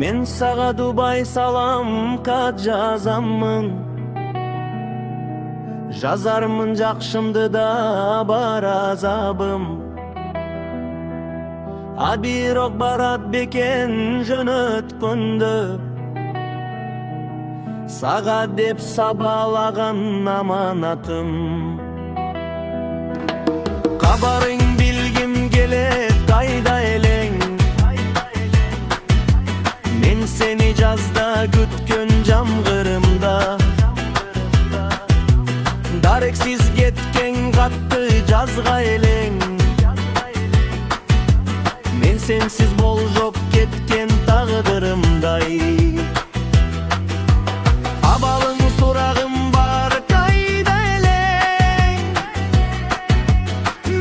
Мен сага Дубай салам кат жазаммын, жазармын жакшымды да бар азабым. А бирок барат бекен жөнөткөндө, сага деп сабалаган аманатым. Кабарың билгим келет кайда элең, мен сени жазда күткөн жамгырымда. Дарексиз кеткен катты жазга элең, мен сенсиз болжоп кеткен тагдырымдай. Абалың сурагым бар кайда элең,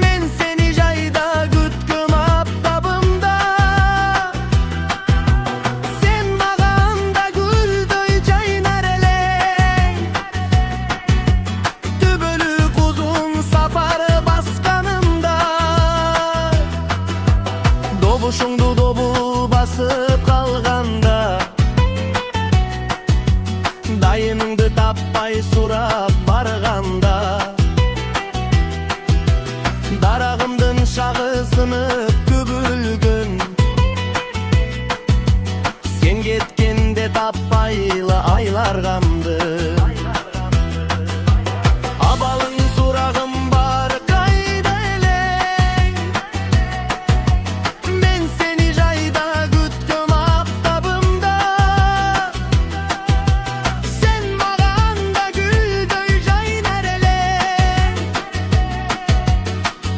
мен сени жайда күткөм аптабымда. Сен мага анда гүлдөй жайнар элең, түбөлүк узун сапар басканымда. Добушуңду добу басып калганда, дайыныңды таппай сурап барганда, дарагымдын шагы сынып күбүлгөн, сен кеткенде таппайлы айлар камды. Абалың сурагым бар кайда элең, мен сени жайда күткөм аптабымда. Сен мага анда гүлдөй жайнар элең,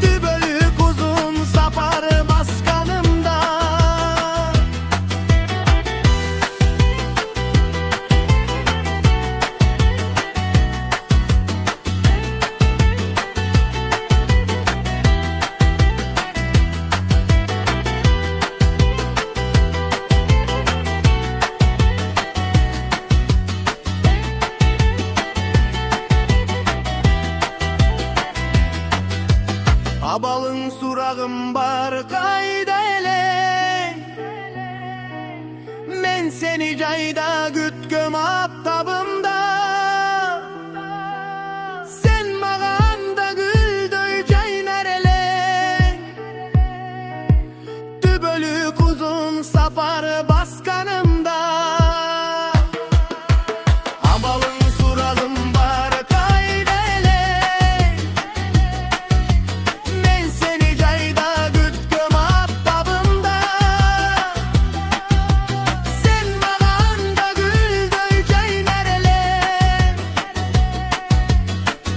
түбөлүк узун сапар басканымда. Абалың сурагым бар кайда элең, мен сени жайда күткөм аптабымда. Сен мага анда гүлдөй жайнар элең, түбөлүк узун сапар басканымда. Абалың сурагым бар кайда элең, мен сени жайда күткөм аптабымда. Сен мага анда гүлдөй жайнар элең,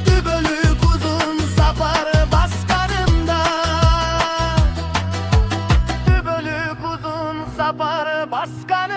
түбөлүк узун сапар басканымда. Түбөлүк узун сапар басканымда.